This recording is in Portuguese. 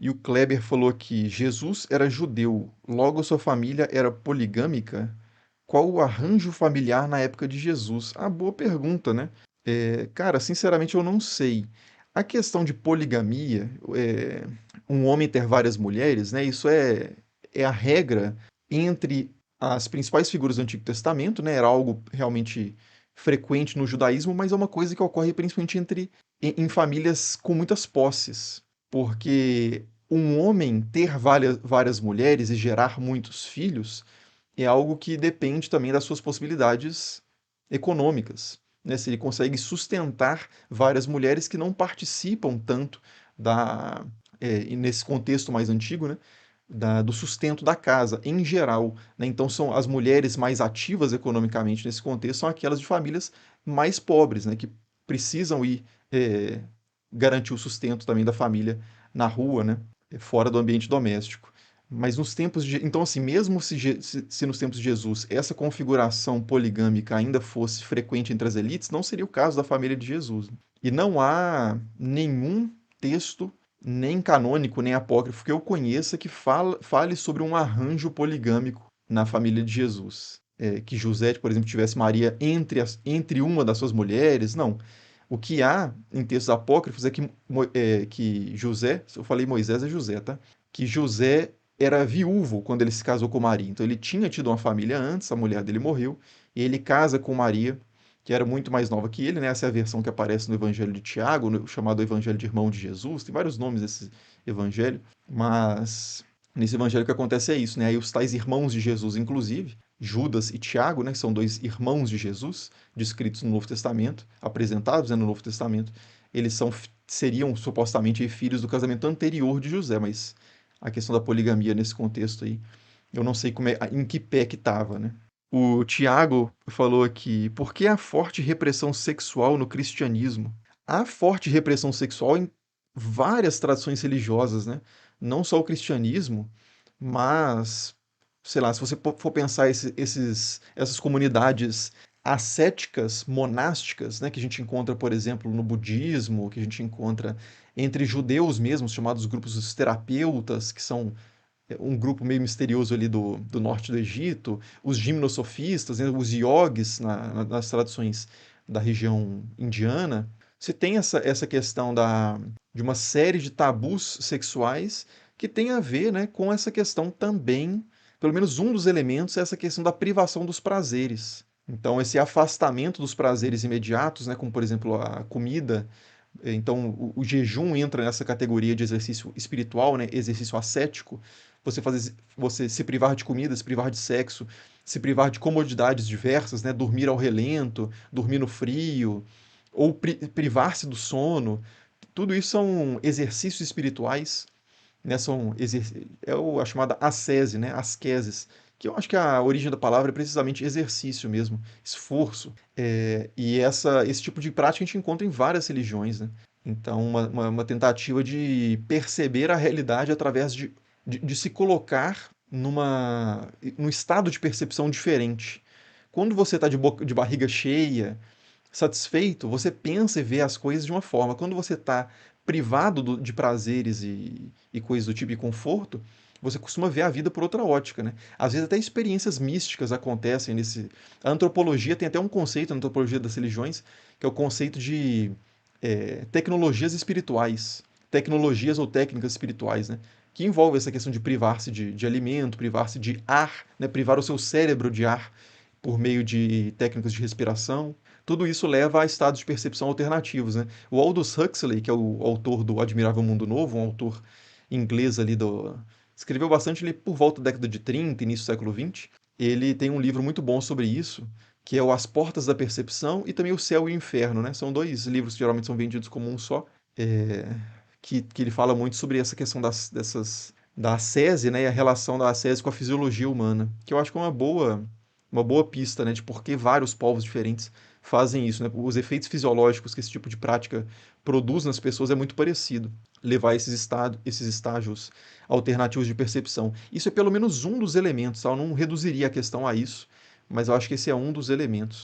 E o Kleber falou que Jesus era judeu, logo sua família era poligâmica. Qual o arranjo familiar na época de Jesus? Ah, boa pergunta, né? Cara, sinceramente eu não sei. A questão de poligamia, um homem ter várias mulheres, né? Isso é a regra entre as principais figuras do Antigo Testamento, né? Era algo realmente frequente no judaísmo, mas é uma coisa que ocorre principalmente em famílias com muitas posses. Porque um homem ter várias mulheres e gerar muitos filhos é algo que depende também das suas possibilidades econômicas, né? Se ele consegue sustentar várias mulheres que não participam tanto e nesse contexto mais antigo, né? Do sustento da casa, em geral, né? Então, são as mulheres mais ativas economicamente nesse contexto, são aquelas de famílias mais pobres, né? Que precisam ir é, garantir o sustento também da família na rua, né? Fora do ambiente doméstico. Mas nos tempos de. Então, assim, mesmo se nos tempos de Jesus essa configuração poligâmica ainda fosse frequente entre as elites, não seria o caso da família de Jesus, né? E não há nenhum texto, nem canônico, nem apócrifo, que eu conheça que fale sobre um arranjo poligâmico na família de Jesus. Que José, por exemplo, tivesse Maria entre uma das suas mulheres, não. O que há em textos apócrifos é que José, se eu falei Moisés, é José, tá? Que José era viúvo quando ele se casou com Maria. Então ele tinha tido uma família antes, a mulher dele morreu, e ele casa com Maria, que era muito mais nova que ele, né? Essa é a versão que aparece no Evangelho de Tiago, no chamado Evangelho de Irmão de Jesus. Tem vários nomes desse evangelho, mas nesse evangelho o que acontece é isso, né? Aí os tais irmãos de Jesus, inclusive, Judas e Tiago, né, que são dois irmãos de Jesus, descritos no Novo Testamento, apresentados, né, no Novo Testamento, seriam supostamente filhos do casamento anterior de José, mas a questão da poligamia nesse contexto aí, eu não sei em que pé que estava, né? O Tiago falou aqui, por que a forte repressão sexual no cristianismo? Há forte repressão sexual em várias tradições religiosas, né? Não só o cristianismo, mas, sei lá, se você for pensar essas comunidades ascéticas, monásticas, né, que a gente encontra, por exemplo, no budismo, que a gente encontra entre judeus mesmos, chamados grupos dos terapeutas, que são um grupo meio misterioso ali do norte do Egito, os gimnosofistas, né, os yogis nas tradições da região indiana, você tem essa questão de uma série de tabus sexuais que tem a ver, né, com essa questão também, pelo menos um dos elementos é essa questão da privação dos prazeres. Então, esse afastamento dos prazeres imediatos, né, como por exemplo a comida, então o jejum entra nessa categoria de exercício espiritual, né, exercício ascético, você se privar de comida, se privar de sexo, se privar de comodidades diversas, né? Dormir ao relento, dormir no frio, ou privar-se do sono. Tudo isso são exercícios espirituais, né? A chamada ascese, né? Asceses, que eu acho que a origem da palavra é precisamente exercício mesmo, esforço. Esse tipo de prática a gente encontra em várias religiões, né? Então, uma tentativa de perceber a realidade através de se colocar num estado de percepção diferente. Quando você está de barriga cheia, satisfeito, você pensa e vê as coisas de uma forma. Quando você está privado de prazeres e coisas do tipo de conforto, você costuma ver a vida por outra ótica, né? Às vezes até experiências místicas acontecem nesse. A antropologia tem até um conceito na antropologia das religiões, que é o conceito de tecnologias espirituais, tecnologias ou técnicas espirituais, né? Que envolve essa questão de privar-se de alimento, privar-se de ar, né? Privar o seu cérebro de ar por meio de técnicas de respiração. Tudo isso leva a estados de percepção alternativos, né? O Aldous Huxley, que é o autor do Admirável Mundo Novo, um autor inglês ali escreveu bastante ali por volta da década de 30, início do século 20. Ele tem um livro muito bom sobre isso, que é o As Portas da Percepção e também O Céu e o Inferno, né? São dois livros que geralmente são vendidos como um só, é, que ele fala muito sobre essa questão da ascese, né? E a relação da ascese com a fisiologia humana, que eu acho que é uma boa pista, né, de por que vários povos diferentes fazem isso, né? Os efeitos fisiológicos que esse tipo de prática produz nas pessoas é muito parecido. Levar esses estágios alternativos de percepção. Isso é pelo menos um dos elementos, tá? Eu não reduziria a questão a isso, mas eu acho que esse é um dos elementos.